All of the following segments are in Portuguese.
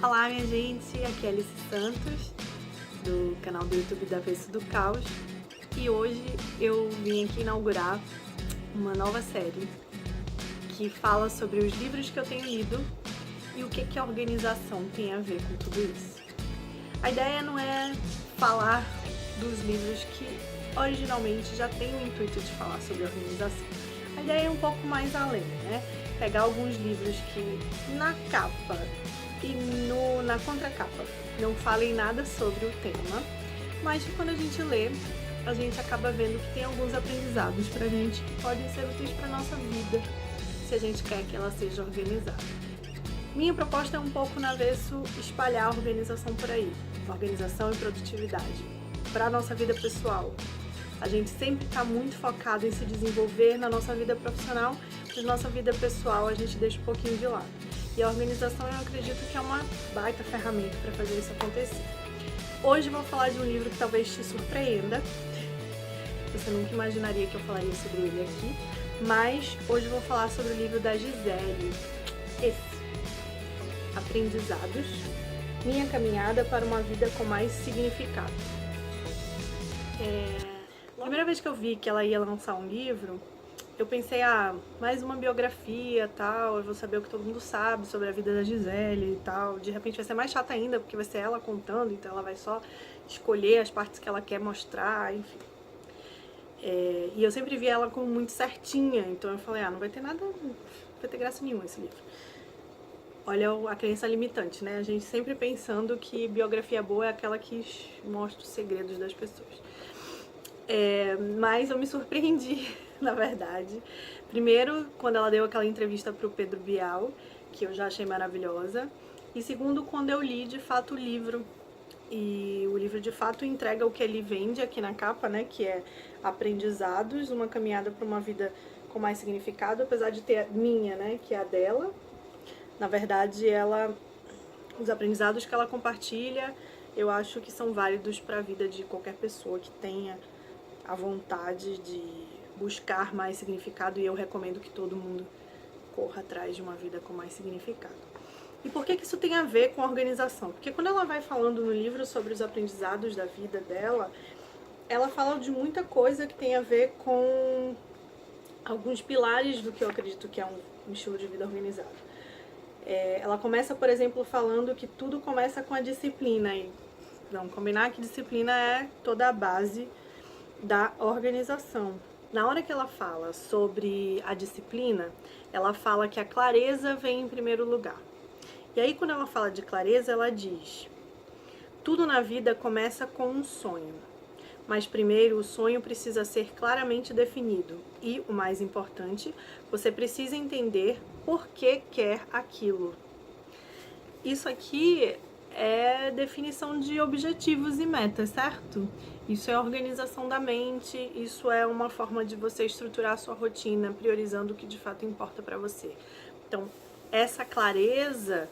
Olá, minha gente, aqui é Alice Santos, do canal do YouTube da Avesso do Caos, e hoje eu vim aqui inaugurar uma nova série que fala sobre os livros que eu tenho lido e o que a organização tem a ver com tudo isso. A ideia não é falar dos livros que originalmente já tem o intuito de falar sobre organização. A ideia é um pouco mais além, né? Pegar alguns livros que na capa e na contracapa não falem nada sobre o tema, mas que quando a gente lê, a gente acaba vendo que tem alguns aprendizados pra gente que podem ser úteis pra nossa vida, se a gente quer que ela seja organizada. Minha proposta é um pouco no avesso espalhar a organização por aí, organização e produtividade, para a nossa vida pessoal. A gente sempre está muito focado em se desenvolver na nossa vida profissional, mas na nossa vida pessoal a gente deixa um pouquinho de lado. E a organização eu acredito que é uma baita ferramenta para fazer isso acontecer. Hoje eu vou falar de um livro que talvez te surpreenda. Você nunca imaginaria que eu falaria sobre ele aqui, mas hoje eu vou falar sobre o livro da Gisele. Esse, Aprendizados, Minha Caminhada para uma Vida com Mais Significado. A primeira vez que eu vi que ela ia lançar um livro, eu pensei, mais uma biografia, tal, eu vou saber o que todo mundo sabe sobre a vida da Gisele e tal. De repente vai ser mais chata ainda, porque vai ser ela contando, então ela vai só escolher as partes que ela quer mostrar, enfim. E eu sempre vi ela como muito certinha, então eu falei, não vai ter nada, não vai ter graça nenhuma esse livro. Olha a crença limitante, né? A gente sempre pensando que biografia boa é aquela que mostra os segredos das pessoas. Mas eu me surpreendi, na verdade. Primeiro, quando ela deu aquela entrevista pro Pedro Bial, que eu já achei maravilhosa. E segundo, quando eu li, de fato, o livro. E o livro, de fato, entrega o que ele vende aqui na capa, né? Que é Aprendizados, uma caminhada para uma vida com mais significado, apesar de ter a minha, né? Que é a dela. Na verdade, os aprendizados que ela compartilha, eu acho que são válidos para a vida de qualquer pessoa que tenha a vontade de buscar mais significado, e eu recomendo que todo mundo corra atrás de uma vida com mais significado. E por que isso tem a ver com a organização? Porque quando ela vai falando no livro sobre os aprendizados da vida dela, ela fala de muita coisa que tem a ver com alguns pilares do que eu acredito que é um estilo de vida organizado. Ela começa, por exemplo, falando que tudo começa com a disciplina. E vamos combinar que disciplina é toda a base da organização. Na hora que ela fala sobre a disciplina, ela fala que a clareza vem em primeiro lugar. E aí, quando ela fala de clareza, ela diz: tudo na vida começa com um sonho, mas primeiro o sonho precisa ser claramente definido e, o mais importante, você precisa entender por que quer aquilo. Isso aqui é definição de objetivos e metas, certo? Isso é organização da mente, isso é uma forma de você estruturar a sua rotina, priorizando o que de fato importa para você. Então, essa clareza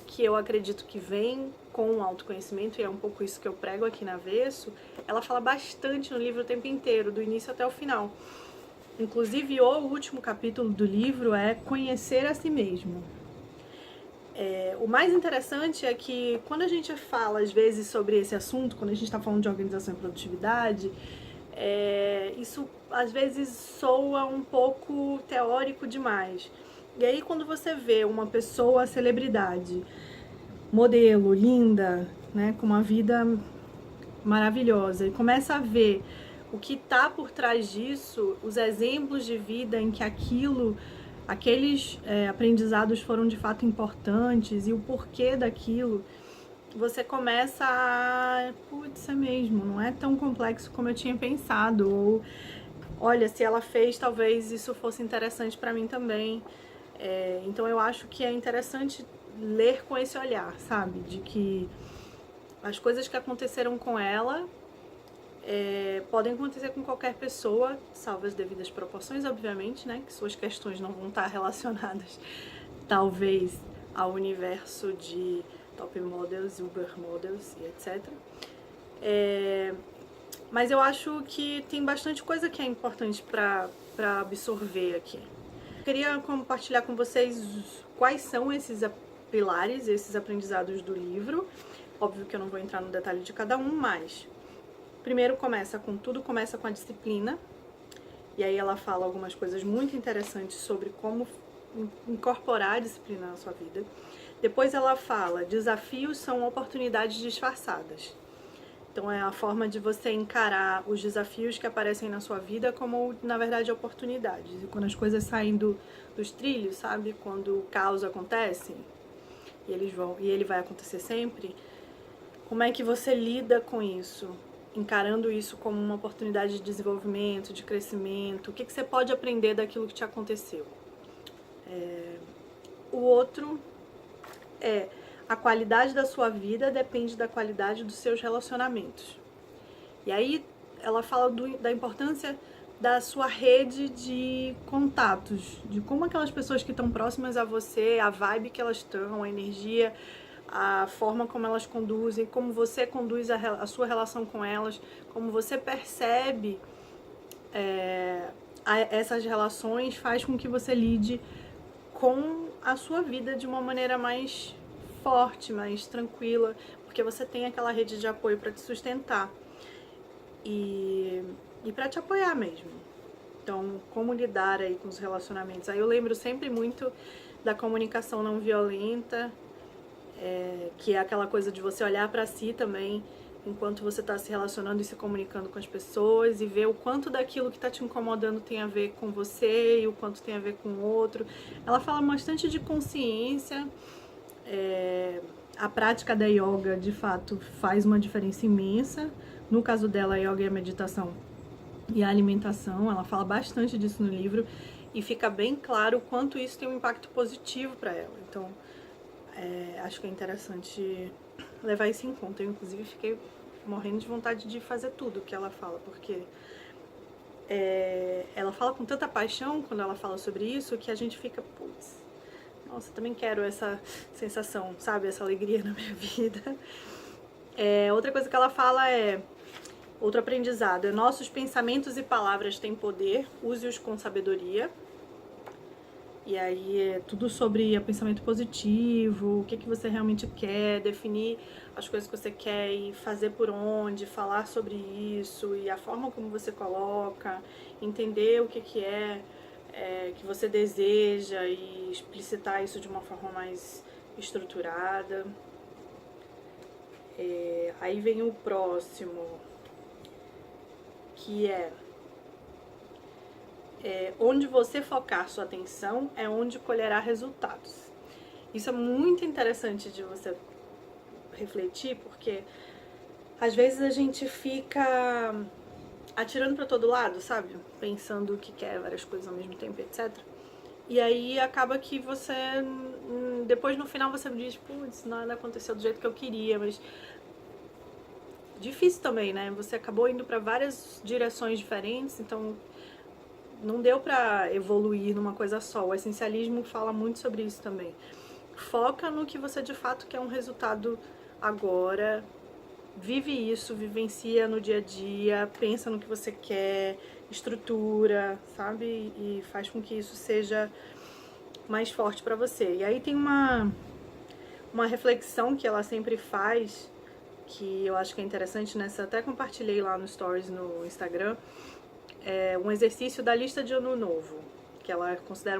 que eu acredito que vem com o autoconhecimento, e é um pouco isso que eu prego aqui na Avesso, ela fala bastante no livro o tempo inteiro, do início até o final. Inclusive, o último capítulo do livro é Conhecer a Si Mesmo. O mais interessante é que quando a gente fala, às vezes, sobre esse assunto, quando a gente está falando de organização e produtividade, isso, às vezes, soa um pouco teórico demais. E aí, quando você vê uma pessoa, celebridade, modelo, linda, né, com uma vida maravilhosa, e começa a ver o que está por trás disso, os exemplos de vida em que aqueles aprendizados foram de fato importantes e o porquê daquilo, você começa putz, é mesmo, não é tão complexo como eu tinha pensado, ou olha, se ela fez, talvez isso fosse interessante para mim também. Então eu acho que é interessante ler com esse olhar, sabe, de que as coisas que aconteceram com ela podem acontecer com qualquer pessoa, salvo as devidas proporções, obviamente, né? Que suas questões não vão estar relacionadas, talvez, ao universo de top models, uber models e etc. Mas eu acho que tem bastante coisa que é importante para absorver aqui. Eu queria compartilhar com vocês quais são esses pilares, esses aprendizados do livro. Óbvio que eu não vou entrar no detalhe de cada um, mas primeiro tudo começa com a disciplina. E aí ela fala algumas coisas muito interessantes sobre como incorporar a disciplina na sua vida. Depois ela fala, desafios são oportunidades disfarçadas. Então é a forma de você encarar os desafios que aparecem na sua vida como, na verdade, oportunidades. E quando as coisas saem dos trilhos, sabe? Quando o caos acontece, e ele vai acontecer sempre, como é que você lida com isso? Encarando isso como uma oportunidade de desenvolvimento, de crescimento. O que você pode aprender daquilo que te aconteceu? O outro é... A qualidade da sua vida depende da qualidade dos seus relacionamentos. E aí ela fala da importância da sua rede de contatos, de como aquelas pessoas que estão próximas a você, a vibe que elas estão, a energia, a forma como elas conduzem, como você conduz a sua relação com elas, como você percebe essas relações, faz com que você lide com a sua vida de uma maneira mais forte, mais tranquila, porque você tem aquela rede de apoio para te sustentar e para te apoiar mesmo. Então, como lidar aí com os relacionamentos? Aí eu lembro sempre muito da comunicação não violenta, que é aquela coisa de você olhar para si também enquanto você está se relacionando e se comunicando com as pessoas e ver o quanto daquilo que está te incomodando tem a ver com você e o quanto tem a ver com o outro. Ela fala bastante de consciência. A prática da yoga, de fato, faz uma diferença imensa. No caso dela, a yoga e a meditação e a alimentação, ela fala bastante disso no livro e fica bem claro o quanto isso tem um impacto positivo para ela. Então, acho que é interessante levar isso em conta. Eu, inclusive, fiquei morrendo de vontade de fazer tudo que ela fala, porque ela fala com tanta paixão quando ela fala sobre isso que a gente fica, putz, nossa, também quero essa sensação, sabe? Essa alegria na minha vida. Outra coisa que ela fala outro aprendizado, nossos pensamentos e palavras têm poder, use-os com sabedoria. E aí é tudo sobre pensamento positivo, o que você realmente quer, definir as coisas que você quer e fazer por onde, falar sobre isso e a forma como você coloca, entender o que que você deseja e explicitar isso de uma forma mais estruturada. Aí vem o próximo, que onde você focar sua atenção é onde colherá resultados. Isso é muito interessante de você refletir, porque às vezes a gente fica atirando para todo lado, sabe? Pensando que quer várias coisas ao mesmo tempo, etc. E aí acaba que você, depois no final você diz, putz, nada aconteceu do jeito que eu queria, mas difícil também, né? Você acabou indo para várias direções diferentes, então não deu pra evoluir numa coisa só. O essencialismo fala muito sobre isso também. Foca no que você de fato quer um resultado agora. Vive isso, vivencia no dia a dia, pensa no que você quer, estrutura, sabe? E faz com que isso seja mais forte pra você. E aí tem uma reflexão que ela sempre faz, que eu acho que é interessante, né? Até compartilhei lá no Stories no Instagram. Um exercício da lista de ano novo, que ela considera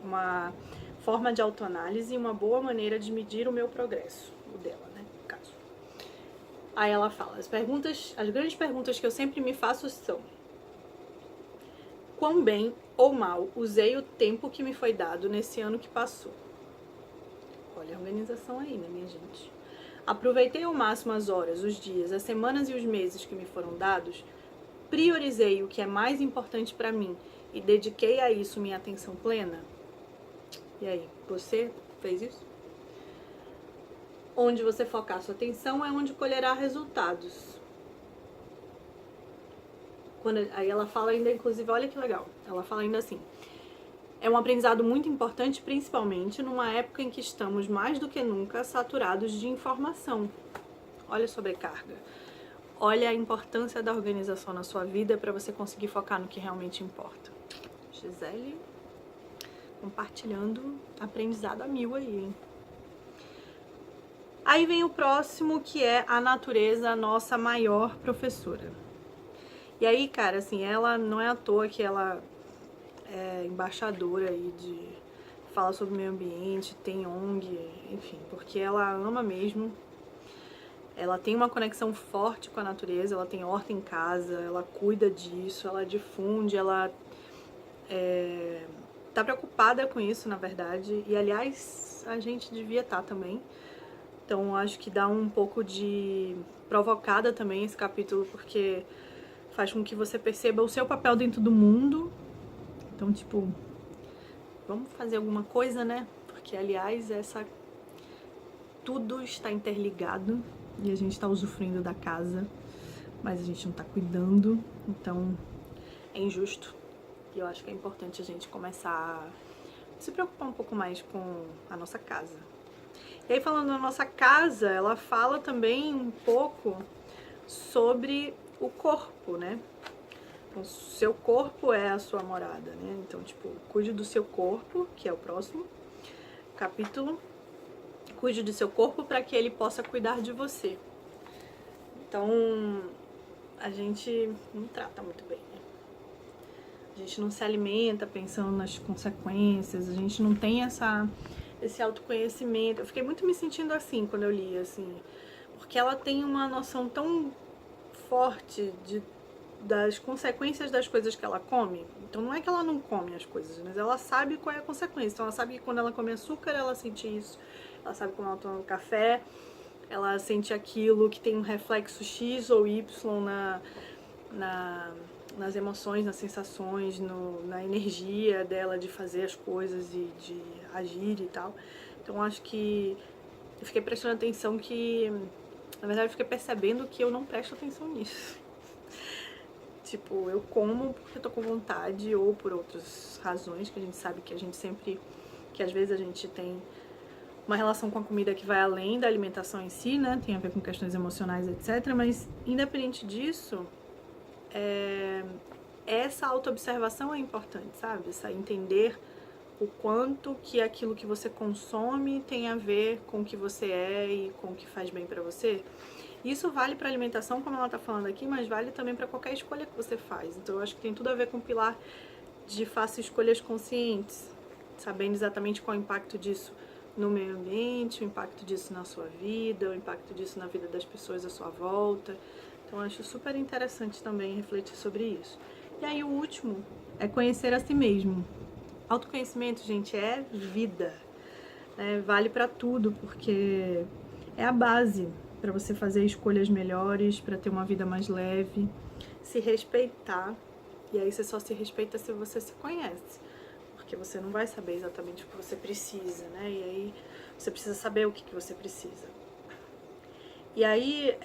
uma forma de autoanálise e uma boa maneira de medir o meu progresso, o dela, né, no caso. Aí ela fala, as grandes perguntas que eu sempre me faço são: quão bem ou mal usei o tempo que me foi dado nesse ano que passou? Olha a organização aí, né, minha gente? Aproveitei ao máximo as horas, os dias, as semanas e os meses que me foram dados? Priorizei o que é mais importante para mim e dediquei a isso minha atenção plena? E aí, você fez isso? Onde você focar sua atenção é onde colherá resultados. Aí ela fala ainda, inclusive, olha que legal, ela fala ainda assim: é um aprendizado muito importante, principalmente numa época em que estamos mais do que nunca saturados de informação. Olha a sobrecarga. Olha a importância da organização na sua vida para você conseguir focar no que realmente importa. Gisele compartilhando aprendizado a mil aí, hein? Aí vem o próximo, que é a natureza, a nossa maior professora. E aí, cara, assim, ela não é à toa que ela é embaixadora aí fala sobre o meio ambiente, tem ONG, enfim, porque ela ama mesmo. Ela tem uma conexão forte com a natureza, ela tem horta em casa, ela cuida disso, ela difunde, ela tá preocupada com isso, na verdade. E, aliás, a gente devia estar também. Então, acho que dá um pouco de provocada também esse capítulo, porque faz com que você perceba o seu papel dentro do mundo. Então, tipo, vamos fazer alguma coisa, né? Porque, aliás, tudo está interligado e a gente está usufruindo da casa, mas a gente não tá cuidando. Então, é injusto. E eu acho que é importante a gente começar a se preocupar um pouco mais com a nossa casa. E aí, falando da nossa casa, ela fala também um pouco sobre o corpo, né? Então, seu corpo é a sua morada, né? Então, tipo, cuide do seu corpo, que é o próximo capítulo. Cuide do seu corpo para que ele possa cuidar de você. Então, a gente não trata muito bem, né? A gente não se alimenta pensando nas consequências, a gente não tem esse autoconhecimento. Eu fiquei muito me sentindo assim quando eu li, assim, porque ela tem uma noção tão forte das consequências das coisas que ela come. Então não é que ela não come as coisas, mas ela sabe qual é a consequência. Então ela sabe que quando ela come açúcar, ela sente isso. Ela sabe quando ela toma café, ela sente aquilo, que tem um reflexo X ou Y nas emoções, nas sensações, na energia dela de fazer as coisas e de agir e tal. Então acho que eu fiquei prestando atenção que, na verdade, eu fiquei percebendo que eu não presto atenção nisso. Tipo, eu como porque eu tô com vontade ou por outras razões que a gente sabe que a gente sempre, que às vezes a gente tem uma relação com a comida que vai além da alimentação em si, né? Tem a ver com questões emocionais, etc. Mas, independente disso, essa autoobservação é importante, sabe? Entender o quanto que aquilo que você consome tem a ver com o que você é e com o que faz bem pra você. Isso vale para alimentação, como ela tá falando aqui, mas vale também para qualquer escolha que você faz. Então eu acho que tem tudo a ver com o pilar de faça escolhas conscientes, sabendo exatamente qual é o impacto disso no meio ambiente, o impacto disso na sua vida, o impacto disso na vida das pessoas à sua volta. Então eu acho super interessante também refletir sobre isso. E aí o último é conhecer a si mesmo. Autoconhecimento, gente, é vida, né? Vale para tudo, porque é a base para você fazer escolhas melhores, para ter uma vida mais leve, se respeitar. E aí você só se respeita se você se conhece, porque você não vai saber exatamente o que você precisa, né? E aí você precisa saber o que você precisa. E aí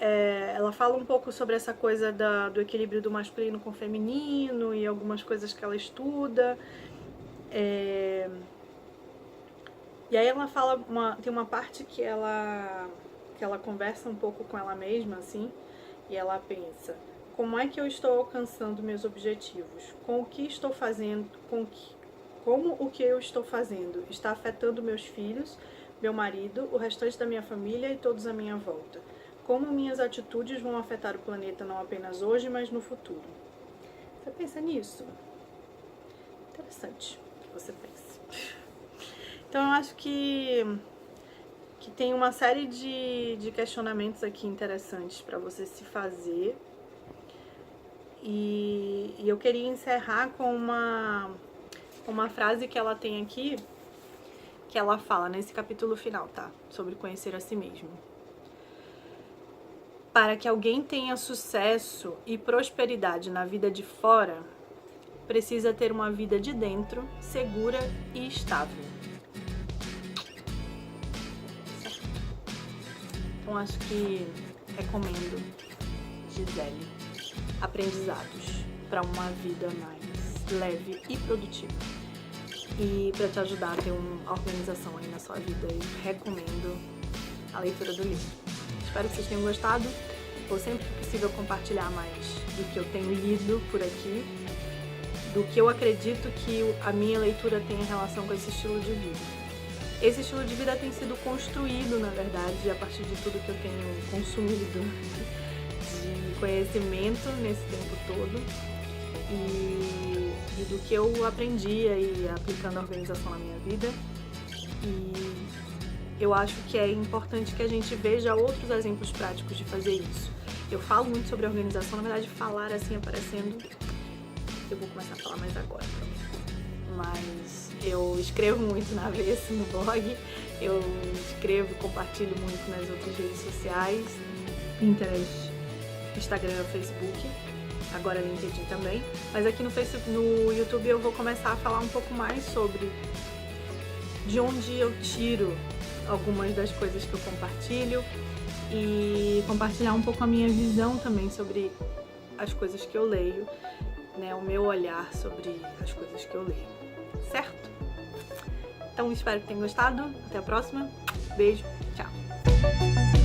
ela fala um pouco sobre essa coisa do equilíbrio do masculino com o feminino e algumas coisas que ela estuda. E aí ela fala, tem uma parte que ela conversa um pouco com ela mesma, assim, e ela pensa: como é que eu estou alcançando meus objetivos? Com o que estou fazendo? Como o que eu estou fazendo está afetando meus filhos, meu marido, o restante da minha família e todos à minha volta? Como minhas atitudes vão afetar o planeta não apenas hoje, mas no futuro? Você pensa nisso? Interessante que você pense. Então eu acho que tem uma série de questionamentos aqui interessantes para você se fazer. E eu queria encerrar com uma frase que ela tem aqui, que ela fala nesse capítulo final, tá? Sobre conhecer a si mesmo. Para que alguém tenha sucesso e prosperidade na vida de fora, precisa ter uma vida de dentro segura e estável. Então acho que recomendo Gisele Aprendizados para uma vida mais leve e produtiva. E para te ajudar a ter uma organização aí na sua vida, eu recomendo a leitura do livro. Espero que vocês tenham gostado. Vou sempre que possível compartilhar mais do que eu tenho lido por aqui, do que eu acredito que a minha leitura tem em relação com esse estilo de vida. esse estilo de vida tem sido construído, na verdade, a partir de tudo que eu tenho consumido de conhecimento nesse tempo todo e do que eu aprendi aí aplicando a organização na minha vida. E eu acho que é importante que a gente veja outros exemplos práticos de fazer isso. Eu falo muito sobre organização, na verdade, falar assim aparecendo, eu vou começar a falar mais agora. Mas eu escrevo muito na Avessa, no blog, eu escrevo e compartilho muito nas outras redes sociais, Pinterest, Instagram, Facebook, agora LinkedIn também. Mas aqui no YouTube eu vou começar a falar um pouco mais sobre de onde eu tiro algumas das coisas que eu compartilho e compartilhar um pouco a minha visão também sobre as coisas que eu leio, né, o meu olhar sobre as coisas que eu leio, certo? Então espero que tenham gostado, até a próxima, beijo, tchau!